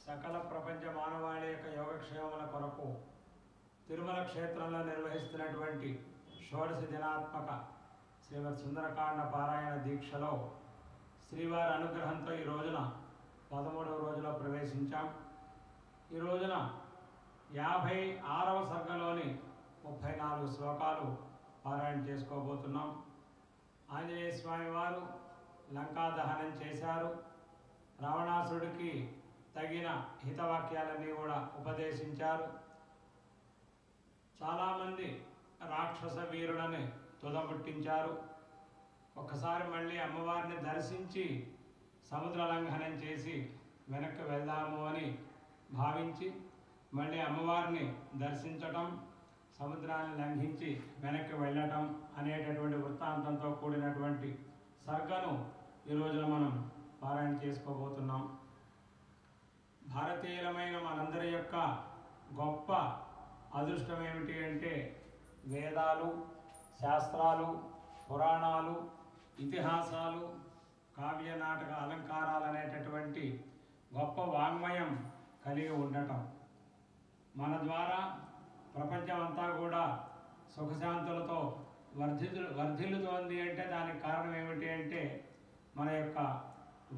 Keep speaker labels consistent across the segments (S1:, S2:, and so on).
S1: సకల ప్రపంచ మానవాళి యొక్క యోగక్షేమముల కొరకు తిరుమల క్షేత్రంలో నిర్వహిస్తున్నటువంటి షోడశ దినాత్మక శ్రీమద్ సుందరకాండ పారాయణ దీక్షలో శ్రీవారి అనుగ్రహంతో ఈ రోజున 13వ రోజులో ప్రవేశించాం. ఈ రోజున 56వ సర్గలోని 34 శ్లోకాలు పారాయణ చేసుకోబోతున్నాం. ఆంజనేయ స్వామి వారు లంకా దహనం చేశారు. రావణాసురుడికి తగిన హితవాక్యాలన్నీ కూడా ఉపదేశించారు. చాలామంది రాక్షస వీరులని తుదముట్టించారు. ఒక్కసారి మళ్ళీ అమ్మవారిని దర్శించి సముద్ర లంఘనం చేసి వెనక్కి వెళ్దాము అని భావించి మళ్ళీ అమ్మవారిని దర్శించటం, సముద్రాన్ని లంఘించి వెనక్కి వెళ్ళటం అనేటటువంటి వృత్తాంతంతో కూడినటువంటి సర్గను ఈ రోజున మనం పారాయణ చేసుకోబోతున్నాం. భారతీయులమైన మనందరి యొక్క గొప్ప అదృష్టం ఏమిటి అంటే వేదాలు, శాస్త్రాలు, పురాణాలు, ఇతిహాసాలు, కావ్య నాటక అలంకారాలు అనేటటువంటి గొప్ప వాంగ్మయం కలిగి ఉండటం. మన ద్వారా ప్రపంచం అంతా కూడా సుఖశాంతులతో వర్ధిల్లుతోంది అంటే దానికి కారణం ఏమిటి అంటే మన యొక్క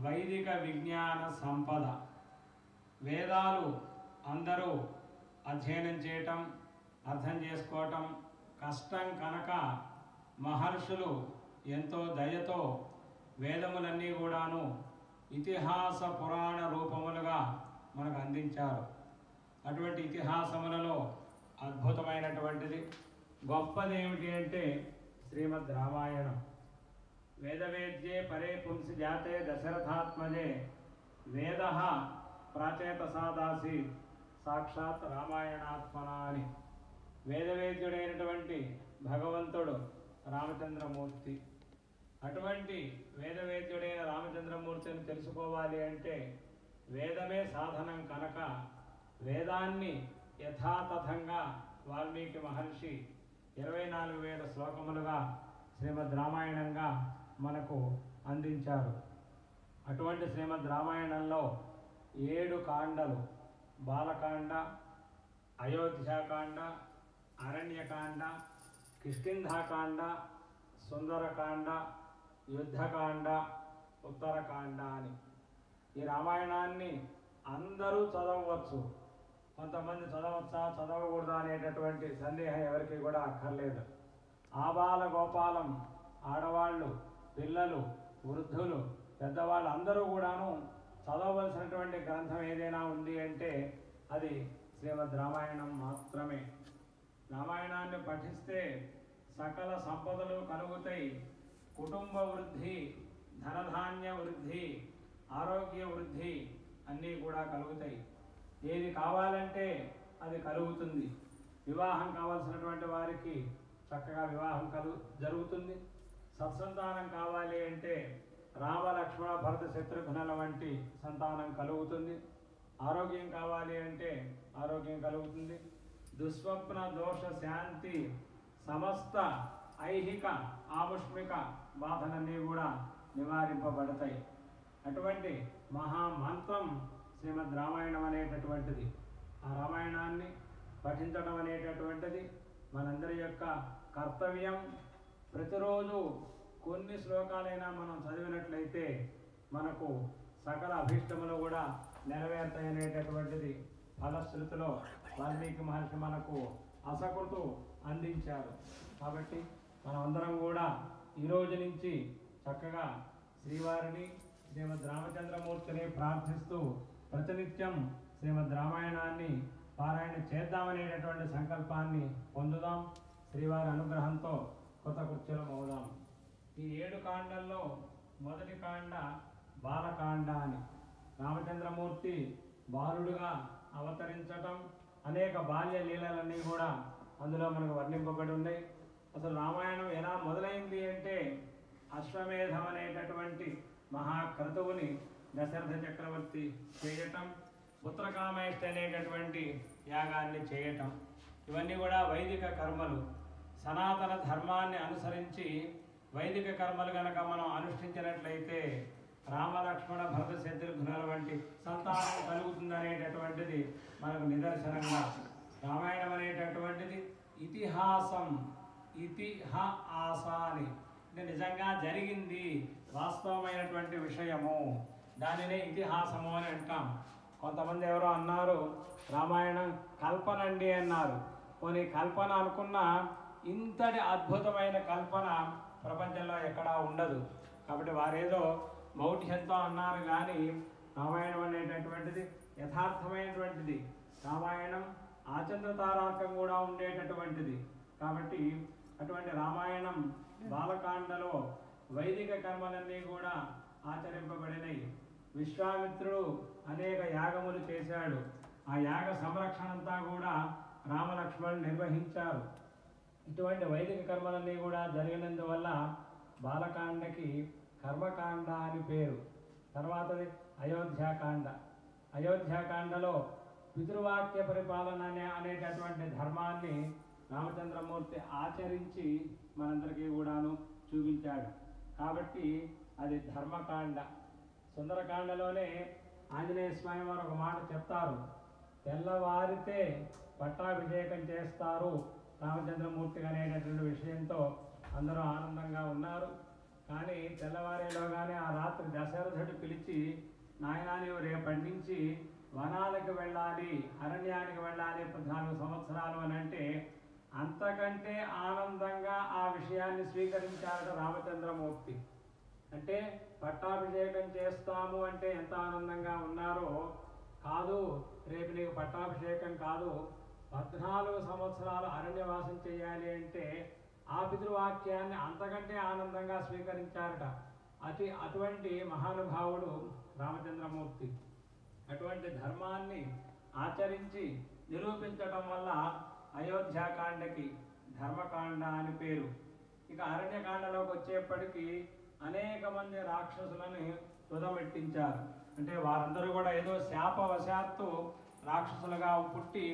S1: వైదిక విజ్ఞాన సంపద. వేదాలు అందరూ అధ్యయనం చేయటం, అర్థం చేసుకోవటం కష్టం కనుక మహర్షులు ఎంతో దయతో వేదములన్నీ కూడాను ఇతిహాస పురాణ రూపములుగా మనకు అందించారు. అటువంటి ఇతిహాసములలో అద్భుతమైనటువంటిది గొప్పది ఏమిటి అంటే శ్రీమద్ రామాయణం. వేదవేద్యే పరే పుంసి జాతే దశరథాత్మజే వేద ప్రాచేతసాదాసి సాక్షాత్ రామాయణాత్మన అని వేదవేద్యుడైనటువంటి భగవంతుడు రామచంద్రమూర్తి. అటువంటి వేదవేద్యుడైన రామచంద్రమూర్తిని తెలుసుకోవాలి అంటే వేదమే సాధనం కనుక వేదాన్ని యథాతథంగా వాల్మీకి మహర్షి 24,000 శ్లోకములుగా శ్రీమద్ రామాయణంగా మనకు అందించారు. అటువంటి శ్రీమద్ రామాయణంలో 7 కాండలు, బాలకాండ, అయోధ్యాకాండ, అరణ్యకాండ, కిష్కింధాకాండ, సుందరకాండ, యుద్ధకాండ, ఉత్తరకాండ అని ఈ రామాయణాన్ని అందరూ చదవవచ్చు. కొంతమంది చదవచ్చా చదవకూడదా అనేటటువంటి సందేహం ఎవరికి కూడా అక్కర్లేదు. ఆబాల గోపాలం, ఆడవాళ్ళు, పిల్లలు, వృద్ధులు, పెద్దవాళ్ళు అందరూ కూడాను చదవవలసినటువంటి గ్రంథం ఏదైనా ఉంది అంటే అది శ్రీమద్ రామాయణం మాత్రమే. రామాయణాన్ని పఠిస్తే సకల సంపదలు కలుగుతాయి. కుటుంబ వృద్ధి, ధనధాన్య వృద్ధి, ఆరోగ్య వృద్ధి అన్నీ కూడా కలుగుతాయి. ఏది కావాలంటే అది కలుగుతుంది. వివాహం కావాల్సినటువంటి వారికి చక్కగా వివాహం జరుగుతుంది. సత్సంతానం కావాలి అంటే రామ లక్ష్మణ భరత శత్రుఘ్నుల వంటి సంతానం కలుగుతుంది. ఆరోగ్యం కావాలి అంటే ఆరోగ్యం కలుగుతుంది. దుస్వప్న దోష శాంతి సమస్త ఐహిక ఆముష్మిక బాధలన్నీ కూడా నివారింపబడతాయి. అటువంటి మహామంత్రం శ్రీమద్ రామాయణం అనేటటువంటిది. ఆ రామాయణాన్ని పఠించడం అనేటటువంటిది మనందరి యొక్క కర్తవ్యం. ప్రతిరోజు కొన్ని శ్లోకాలైనా మనం చదివినట్లయితే మనకు సకల అభీష్టములు కూడా నెరవేరుతాయనేటటువంటిది ఫలశ్రుతిలో వాల్మీకి మహర్షి మనకు అసకృతు అందించారు. కాబట్టి మనమందరం కూడా ఈరోజు నుంచి చక్కగా శ్రీవారిని, శ్రీమద్ రామచంద్రమూర్తిని ప్రార్థిస్తూ ప్రతినిత్యం శ్రీమద్ రామాయణాన్ని పారాయణ చేద్దామనేటటువంటి సంకల్పాన్ని పొందుదాం. శ్రీవారి అనుగ్రహంతో కృతకృత్యులం అవుదాం. ఈ 7 కాండల్లో మొదటి కాండ బాలకాండ అని రామచంద్రమూర్తి బాలుడుగా అవతరించటం, అనేక బాల్య లీలలన్నీ కూడా అందులో మనకు వర్ణింపబడి ఉన్నాయి. అసలు రామాయణం ఎలా మొదలైంది అంటే అశ్వమేధం అనేటటువంటి మహాక్రతువుని దశరథ చక్రవర్తి చేయటం, పుత్రకామేష్టి అనేటటువంటి యాగాన్ని చేయటం, ఇవన్నీ కూడా వైదిక కర్మలు. సనాతన ధర్మాన్ని అనుసరించి వైదిక కర్మలు కనుక మనం అనుష్ఠించినట్లయితే రామలక్ష్మణ భరత శత్రుఘ్నుల వంటి సంతానం కలుగుతుందనేటటువంటిది మనకు నిదర్శనంగా రామాయణం అనేటటువంటిది ఇతిహాసం ఇతిహాసాని అంటే నిజంగా జరిగింది వాస్తవమైనటువంటి విషయము దానినే ఇతిహాసము అని అంటాం. కొంతమంది ఎవరో అన్నారు రామాయణం కల్పనండి అన్నారు. పోనీ కల్పన అనుకున్నా ఇంతటి అద్భుతమైన కల్పన ప్రపంచంలో ఎక్కడా ఉండదు. కాబట్టి వారేదో మౌఢ్యంతో అన్నారు కానీ రామాయణం అనేటటువంటిది యథార్థమైనటువంటిది. రామాయణం ఆచంద్ర తారార్కం కూడా ఉండేటటువంటిది. కాబట్టి అటువంటి రామాయణం బాలకాండలో వైదిక కర్మలన్నీ కూడా ఆచరింపబడినాయి. విశ్వామిత్రుడు అనేక యాగములు చేశాడు. ఆ యాగ సంరక్షణ అంతా కూడా రామలక్ష్మణులు నిర్వహించారు. ఇటువంటి వైదిక కర్మలన్నీ కూడా జరిగినందువల్ల బాలకాండకి కర్మకాండ అని పేరు. తర్వాతది అయోధ్యాకాండ. అయోధ్యాకాండలో పితృవాక్య పరిపాలన అనేటటువంటి ధర్మాన్ని రామచంద్రమూర్తి ఆచరించి మనందరికీ కూడాను చూపించాడు. కాబట్టి అది ధర్మకాండ. సుందరకాండలోనే ఆంజనేయ స్వామి వారు ఒక మాట చెప్తారు, తెల్లవారితే పట్టాభిషేకం చేస్తారు రామచంద్రమూర్తికి అనేటటువంటి విషయంతో అందరూ ఆనందంగా ఉన్నారు. కానీ తెల్లవారేలోగానే ఆ రాత్రి దశరథుడు పిలిచి, నాయనా నీవు రేపటి నుంచి వనాలకు వెళ్ళాలి, అరణ్యానికి వెళ్ళాలి 14 సంవత్సరాలు అని అంటే అంతకంటే ఆనందంగా ఆ విషయాన్ని స్వీకరించారట రామచంద్రమూర్తి. అంటే పట్టాభిషేకం చేస్తాము అంటే ఎంత ఆనందంగా ఉన్నారో, కాదు రేపు నీకు పట్టాభిషేకం కాదు 14 సంవత్సరాలు అరణ్యవాసం చేయాలి అంటే ఆ పితృవాక్యాన్ని అంతకంటే ఆనందంగా స్వీకరించారట. అటువంటి మహానుభావుడు రామచంద్రమూర్తి. అటువంటి ధర్మాన్ని ఆచరించి నిరూపించటం వల్ల అయోధ్యాకాండకి ధర్మకాండ అని పేరు. ఇక అరణ్యకాండలోకి వచ్చేప్పటికీ అనేక మంది రాక్షసులను తుదమెట్టించారు. అంటే వారందరూ కూడా ఏదో శాపవశాత్తు రాక్షసులుగా పుట్టి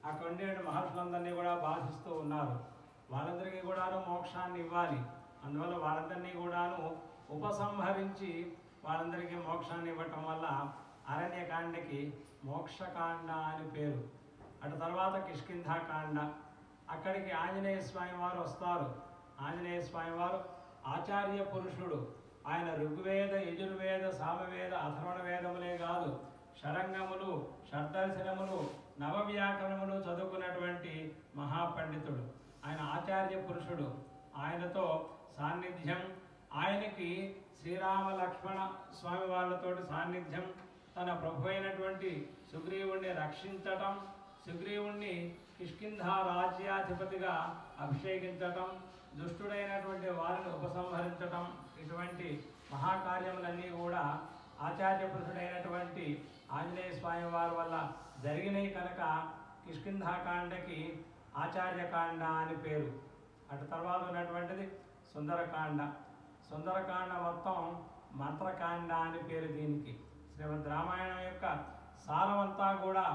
S1: అక్కడ ఉండే మహర్షులందరినీ కూడా బాధిస్తూ ఉన్నారు. వాళ్ళందరికీ కూడాను మోక్షాన్ని ఇవ్వాలి. అందువల్ల వాళ్ళందరినీ కూడాను ఉపసంహరించి వాళ్ళందరికీ మోక్షాన్ని ఇవ్వటం వల్ల అరణ్యకాండకి మోక్షకాండ అని పేరు. అటు తర్వాత కిష్కింధాకాండ. అక్కడికి ఆంజనేయ స్వామి వారు వస్తారు. ఆంజనేయ స్వామి వారు ఆచార్య పురుషుడు. ఆయన ఋగ్వేద, యజుర్వేద, సామవేద, అథర్వణ వేదములే కాదు, షడంగములు, షడ్దర్శనములు, నవవ్యాకరణములు చదువుకున్నటువంటి మహాపండితుడు. ఆయన ఆచార్య పురుషుడు. ఆయనతో సాన్నిధ్యం, ఆయనకి శ్రీరామ లక్ష్మణ స్వామి వాళ్ళతోటి సాన్నిధ్యం, తన ప్రభు అయినటువంటి సుగ్రీవుణ్ణి రక్షించటం, సుగ్రీవుణ్ణి కిష్కింధ రాజ్యాధిపతిగా అభిషేకించటం, దుష్టుడైనటువంటి వారిని ఉపసంహరించటం, ఇటువంటి మహాకార్యములన్నీ కూడా ఆచార్య పురుషుడైనటువంటి ఆంజనేయ స్వామి వారి వల్ల జరిగినాయి కనుక కిష్కింధాకాండకి ఆచార్యకాండ అని పేరు. అటు తర్వాత ఉన్నటువంటిది సుందరకాండ. సుందరకాండ మొత్తం మంత్రకాండ అని పేరు దీనికి. శ్రీమద్ రామాయణం యొక్క సారమంతా కూడా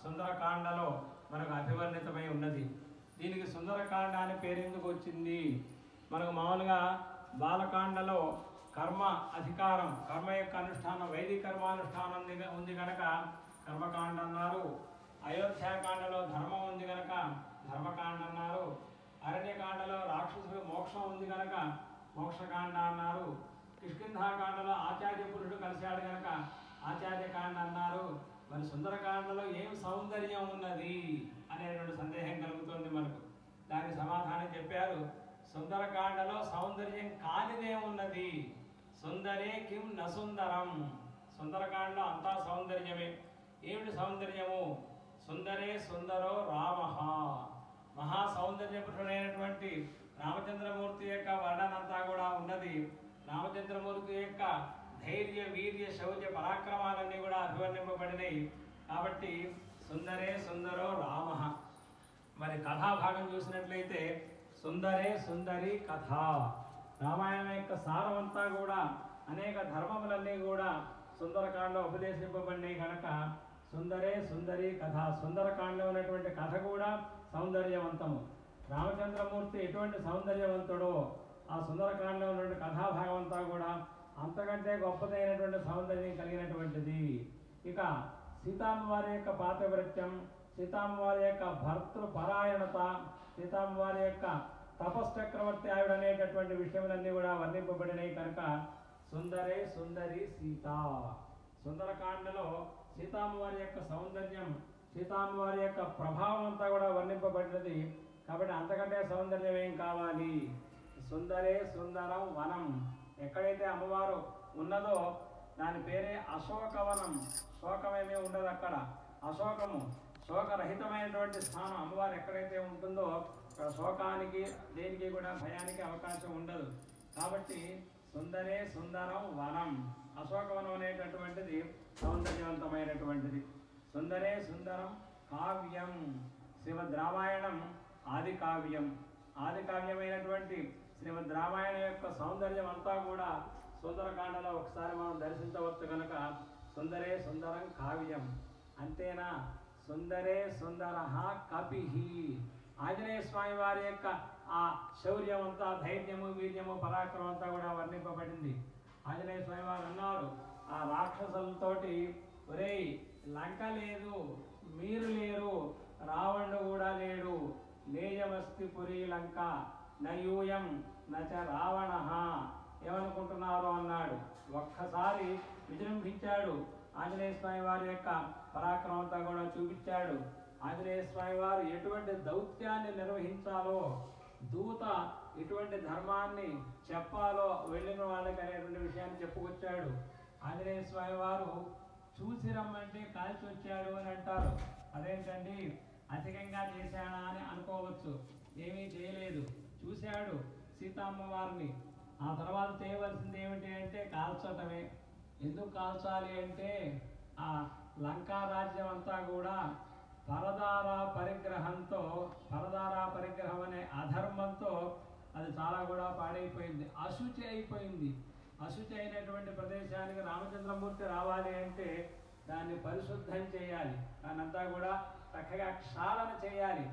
S1: సుందరకాండలో మనకు అభివర్ణితమై ఉన్నది. దీనికి సుందరకాండ అని పేరు ఎందుకు వచ్చింది? మనకు మామూలుగా బాలకాండలో కర్మ అధికారం, కర్మ యొక్క అనుష్ఠానం, వైదిక కర్మానుష్ఠానం ఉంది కనుక కర్మకాండ అన్నారు. అయోధ్యాకాండలో ధర్మం ఉంది కనుక ధర్మకాండ అన్నారు. అరణ్యకాండలో రాక్షసుడు మోక్షం ఉంది కనుక మోక్షకాండ అన్నారు. కిష్కింధాకాండలో ఆచార్య పురుషుడు కలిశాడు కనుక ఆచార్యకాండ అన్నారు. మరి సుందరకాండలో ఏం సౌందర్యం ఉన్నది అనేటువంటి సందేహం కలుగుతుంది మనకు. దానికి సమాధానం చెప్పారు, సుందరకాండలో సౌందర్యం కానిదేమున్నది? సుందరే కిం నసుందరం. సుందరకాండలో అంతా సౌందర్యమే. ఏమిటి సౌందర్యము? సుందరే సుందరో రామ. మహా సౌందర్య పురుషుడైనటువంటి రామచంద్రమూర్తి యొక్క వర్ణనంతా కూడా ఉన్నది. రామచంద్రమూర్తి యొక్క ధైర్య, వీర్య, శౌర్య పరాక్రమాలన్నీ కూడా అభివర్ణింపబడినాయి. కాబట్టి సుందరే సుందరో రామ. మరి కథాభాగం చూసినట్లయితే సుందరే సుందరి కథ. రామాయణం యొక్క సారమంతా కూడా అనేక ధర్మములన్నీ కూడా సుందరకాండలో ఉపదేశింపబడినాయి కనుక సుందరే సుందరి కథ. సుందరకాండలో ఉన్నటువంటి కథ కూడా సౌందర్యవంతము. రామచంద్రమూర్తి ఎటువంటి సౌందర్యవంతుడో ఆ సుందరకాండలో ఉన్నటువంటి కథాభాగం అంతా కూడా అంతకంటే గొప్పదైనటువంటి సౌందర్యం కలిగినటువంటిది. ఇక సీతామ్మవారి యొక్క పాతివ్రత్యం, సీతామ్మవారి యొక్క భర్తృపరాయణత, సీతామ్మవారి యొక్క తపశ్చక్రవర్తి ఆవిడ అనేటటువంటి విషయములన్నీ కూడా వర్ణింపబడినాయి కనుక సుందరే సుందరి సీత. సుందరకాండలో సీతామ్మవారి యొక్క సౌందర్యం, సీతామ్మవారి యొక్క ప్రభావం అంతా కూడా వర్ణింపబడినది. కాబట్టి అంతకంటే సౌందర్యం ఏం కావాలి? సుందరే సుందరం వనం. ఎక్కడైతే అమ్మవారు ఉన్నదో దాని పేరే అశోకవనం. శోకమేమీ ఉండదు అక్కడ. అశోకము, శోకరహితమైనటువంటి స్థానం. అమ్మవారు ఎక్కడైతే ఉంటుందో అక్కడ శోకానికి దేనికి కూడా భయానికి అవకాశం ఉండదు. కాబట్టి సుందరే సుందరం వనం, అశోకవనం అనేటటువంటిది సౌందర్యవంతమైనటువంటిది. సుందరే సుందరం కావ్యం. శ్రీమద్ రామాయణం ఆది కావ్యం. ఆది కావ్యమైనటువంటి శ్రీమద్ రామాయణం యొక్క సౌందర్యం అంతా కూడా సుందరకాండలో ఒకసారి మనం దర్శించవచ్చు కనుక సుందరే సుందరం కావ్యం. అంతేనా? సుందరే సుందర కపిహి. ఆంజనేయ స్వామి వారి యొక్క ఆ శౌర్యం అంతా, ధైర్యము, వీర్యము, పరాక్రమం అంతా కూడా వర్ణింపబడింది. ఆంజనేయ స్వామి వారు అన్నారు ఆ రాక్షసులతోటి, ఒరేయ్ లంక లేదు, మీరు లేరు, రావణుడు కూడా లేడు, లేయమస్తి పురి లంక నయూయం నచ రావణ. ఏమనుకుంటున్నారు అన్నాడు. ఒక్కసారి విజృంభించాడు. ఆంజనేయ స్వామి వారి యొక్క పరాక్రమం అంతా కూడా చూపించాడు. ఆంజనేయ స్వామి వారు ఎటువంటి దౌత్యాన్ని నిర్వహించాలో, దూత ఎటువంటి ధర్మాన్ని చెప్పాలో వెళ్ళిన వాళ్ళకి అనేటువంటి విషయాన్ని చెప్పుకొచ్చాడు. ఆంజనేయ స్వామి వారు చూసి రమ్మంటే కాల్చి వచ్చాడు అని అంటారు. అదేంటండి, అధికంగా చేశానా అని అనుకోవచ్చు. ఏమీ చేయలేదు, చూశాడు సీతమ్మవారిని. ఆ తర్వాత చేయవలసింది ఏమిటి అంటే కాల్చటమే. ఎందుకు కాల్చాలి అంటే ఆ లంకా రాజ్యం అంతా కూడా పరదారా పరిగ్రహంతో, పరదారా పరిగ్రహం అనే అధర్మంతో అది చాలా కూడా పాడైపోయింది, అశుచి అయిపోయింది. అశుచి అయినటువంటి ప్రదేశానికి రామచంద్రమూర్తి రావాలి అంటే దాన్ని పరిశుద్ధం చేయాలి, దాన్నంతా కూడా చక్కగా క్షాళన చేయాలి.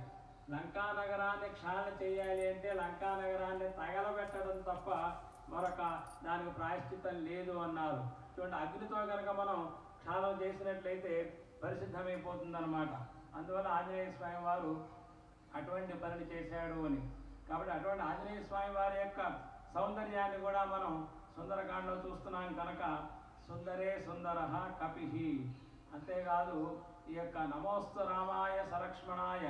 S1: లంకా నగరాన్ని క్షాళన చేయాలి అంటే లంకా నగరాన్ని తగలబెట్టడం తప్ప మరొక దానికి ప్రాయశ్చిత్తం లేదు అన్నారు. చూడండి, అగ్నితో కనుక మనం క్షాళన చేసినట్లయితే పరిశుద్ధమైపోతుందన్నమాట. అందువల్ల ఆంజనేయ స్వామి వారు అటువంటి పనిని చేశాడు అని. కాబట్టి అటువంటి ఆంజనేయ స్వామి వారి యొక్క సౌందర్యాన్ని కూడా మనం సుందరకాండలో చూస్తున్నాం కనుక సుందరే సుందర కపిహి. అంతేకాదు ఈ యొక్క నమోస్తు రామాయ సలక్ష్మణాయ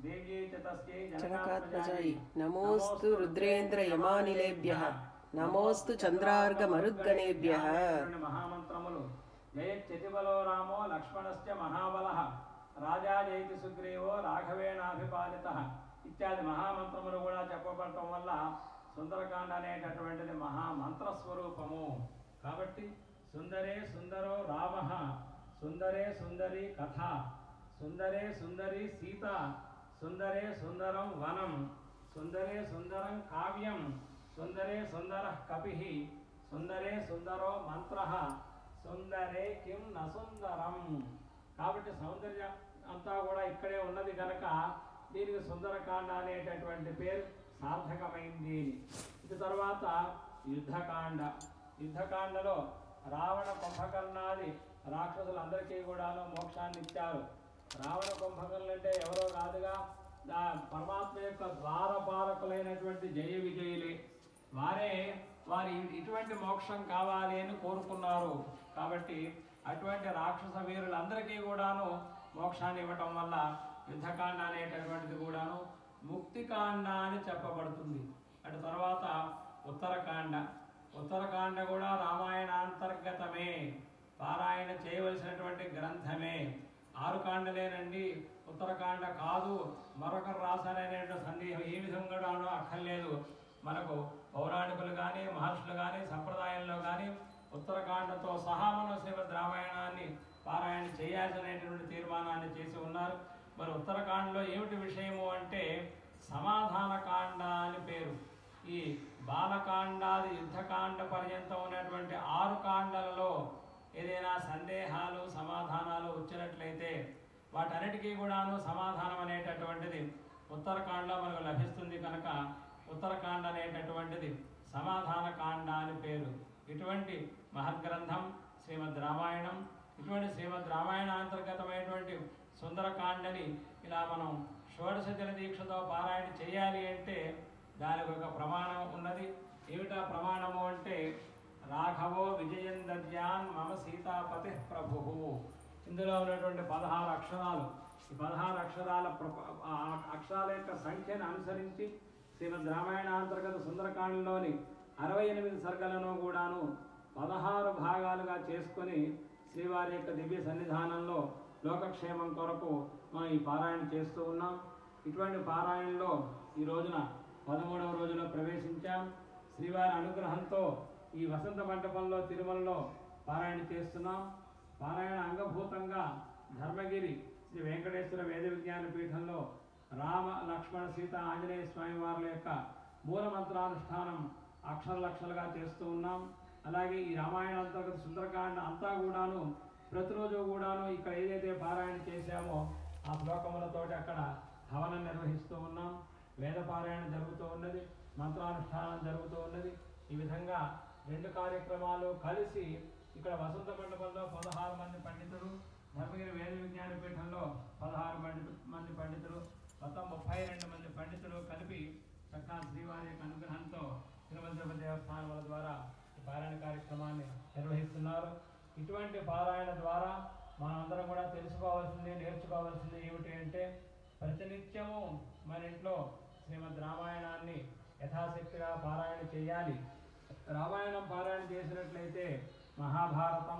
S1: దేవ్యై చ తస్యై
S2: జనకాత్మజాయి నమోస్తు రుద్రేంద్ర యమానిలేభ్యః నమోస్తు చంద్రార్గ మరుద్గణేభ్యః.
S1: మహామంత్రములు జయత్యతిబలో రామో లక్ష్మణశ్చ మహాబలః రాజా జయతి సుగ్రీవో రాఘవేణాభిపాలితః ఇత్యాది మహామంత్రములు కూడా చెప్పబడటం వల్ల సుందరకాండ అనేటటువంటిది మహామంత్రస్వరూపము. కాబట్టి సుందరే సుందరో రామః, సుందరే సుందరి కథ, సుందరే సుందరి సీత, సుందరే సుందరం వనం, సుందరే సుందరం కావ్యం, సుందరే సుందర కపిహి, సుందరే సుందరో మంత్ర, సుందరే కిం నసుందరం. కాబట్టి సౌందర్యం అంతా కూడా ఇక్కడే ఉన్నది కనుక దీనికి సుందరకాండ అనేటటువంటి పేరు సార్థకమైంది. ఇది తర్వాత యుద్ధకాండ. యుద్ధకాండలో రావణ కుంభకర్ణాది రాక్షసులందరికీ కూడాను మోక్షాన్ని ఇచ్చారు. రావణ కుంభకర్ణులు అంటే ఎవరో కాదుగా, పరమాత్మ యొక్క ద్వారపాలకులైనటువంటి జయ విజయులే. వారి ఇటువంటి మోక్షం కావాలి అని కోరుకున్నారు. కాబట్టి అటువంటి రాక్షస వీరులందరికీ కూడాను మోక్షాన్ని ఇవ్వటం వల్ల యుద్ధకాండ అనేటటువంటిది కూడాను ముక్తికాండ అని చెప్పబడుతుంది. అటు తర్వాత ఉత్తరకాండ. ఉత్తరకాండ కూడా రామాయణాంతర్గతమే, పారాయణ చేయవలసినటువంటి గ్రంథమే. 6 కాండలేనండి, ఉత్తరకాండ కాదు మరొకరు రాశారనేటువంటి సందేహం ఏ విధంగానూ అక్కర్లేదు. మనకు పౌరాణికులు కానీ మహర్షులు కానీ సంప్రదాయంలో కానీ ఉత్తరకాండతో సహా మనం శ్రీమద్ రామాయణాన్ని పారాయణ చేయాల్సినటువంటి తీర్మానాన్ని చేసి ఉన్నారు. మరి ఉత్తరకాండలో ఏమిటి విషయము అంటే సమాధానకాండ అని పేరు. ఈ బాలకాండాది యుద్ధకాండ పర్యంతం ఉన్నటువంటి 6 కాండలలో ఏదైనా సందేహాలు సమాధానాలు వచ్చినట్లయితే వాటన్నిటికీ కూడాను సమాధానం అనేటటువంటిది ఉత్తరకాండలో మనకు లభిస్తుంది కనుక ఉత్తరకాండ అనేటటువంటిది సమాధాన కాండ అని పేరు. ఇటువంటి మహద్గ్రంథం శ్రీమద్ రామాయణం. ఇటువంటి శ్రీమద్ రామాయణ అంతర్గతమైనటువంటి సుందరకాండని ఇలా మనం షోడశ దిన దీక్షతో పారాయణ చేయాలి అంటే దానికి ఒక ప్రమాణం ఉన్నది. ఏమిటా ప్రమాణము అంటే రాఘవో విజయం దద్యాన్ మమ సీతాపతి ప్రభు. ఇందులో ఉన్నటువంటి 16 అక్షరాలు, ఈ 16 అక్షరాల అక్షరాల యొక్క సంఖ్యను అనుసరించి శ్రీమద్ రామాయణాంతర్గత సుందరకాండలోని 68 సర్గలను కూడాను 16 భాగాలుగా చేసుకొని శ్రీవారి యొక్క దివ్య సన్నిధానంలో లోకక్షేమం కొరకు మనం ఈ పారాయణ చేస్తూ ఉన్నాం. ఇటువంటి పారాయణలో ఈ రోజున 13వ రోజులో ప్రవేశించాం. శ్రీవారి అనుగ్రహంతో ఈ వసంత మంటపంలో తిరుమలలో పారాయణ చేస్తున్నాం. పారాయణ అంగభూతంగా ధర్మగిరి శ్రీ వెంకటేశ్వర వేద విజ్ఞాన పీఠంలో రామ లక్ష్మణ సీత ఆంజనేయ స్వామి వారి యొక్క మూలమంత్రానుష్ఠానం అక్షరలక్షలుగా చేస్తూ ఉన్నాం. అలాగే ఈ రామాయణ అంతర్గత సుందరకాండ అంతా కూడాను ప్రతిరోజు కూడాను ఇక్కడ ఏదైతే పారాయణ చేశామో ఆ శ్లోకములతోటి అక్కడ హవనం నిర్వహిస్తూ ఉన్నాం. వేద పారాయణ జరుగుతూ ఉన్నది, మంత్రానుష్ఠానం జరుగుతూ ఉన్నది. ఈ విధంగా 2 కార్యక్రమాలు కలిసి ఇక్కడ వసంత మండపంలో 16 మంది పండితులు, ధర్మగిరి వేద విజ్ఞాన పీఠంలో 16 మంది పండితులు, మొత్తం 32 మంది పండితులు కలిపి చక్కగా శ్రీవారి యొక్క అనుగ్రహంతో తిరుమల తిరుపతి దేవస్థానాల ద్వారా ఈ పారాయణ కార్యక్రమాన్ని నిర్వహిస్తున్నారు. ఇటువంటి పారాయణ ద్వారా మనందరం కూడా తెలుసుకోవాల్సింది, నేర్చుకోవాల్సింది ఏమిటి అంటే ప్రతినిత్యము మన ఇంట్లో శ్రీమద్ రామాయణాన్ని యథాశక్తిగా పారాయణ చేయాలి. రామాయణం పారాయణ చేసినట్లయితే మహాభారతం,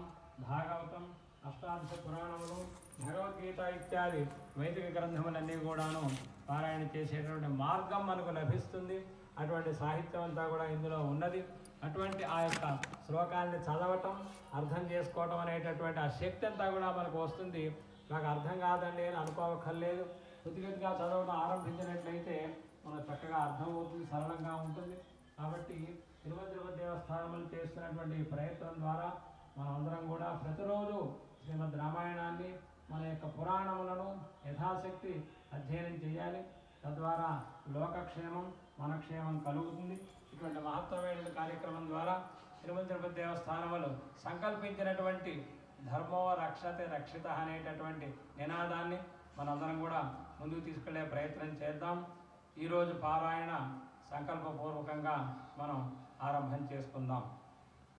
S1: భాగవతం, అష్టాదశ పురాణములు, భగవద్గీత ఇత్యాది వైదిక గ్రంథములన్నీ కూడాను పారాయణ చేసేటువంటి మార్గం మనకు లభిస్తుంది. అటువంటి సాహిత్యం అంతా కూడా ఇందులో ఉన్నది. అటువంటి ఆ యొక్క శ్లోకాన్ని చదవటం, అర్థం చేసుకోవటం అనేటటువంటి ఆ శక్తి అంతా కూడా మనకు వస్తుంది. నాకు అర్థం కాదండి అని అనుకోవక్కర్లేదు. కొద్దిగా చదవడం ఆరంభించినట్లయితే మనకు చక్కగా అర్థమవుతుంది, సరళంగా ఉంటుంది. కాబట్టి తిరుమల తిరుపతి దేవస్థానములు చేస్తున్నటువంటి ప్రయత్నం ద్వారా మనమందరం కూడా ప్రతిరోజు శ్రీమద్ రామాయణాన్ని, మన యొక్క పురాణములను యథాశక్తి అధ్యయనం చేయాలి. తద్వారా లోకక్షేమం, మన క్షేమం కలుగుతుంది. ఇటువంటి మహత్తరమైన కార్యక్రమం ద్వారా తిరుమల తిరుపతి దేవస్థానములు సంకల్పించినటువంటి ధర్మో రక్షతే రక్షిత అనేటటువంటి నినాదాన్ని మనందరం కూడా ముందుకు తీసుకెళ్లే ప్రయత్నం చేద్దాం. ఈరోజు పారాయణ సంకల్పపూర్వకంగా మనం ఆరంభం చేసుకుందాం.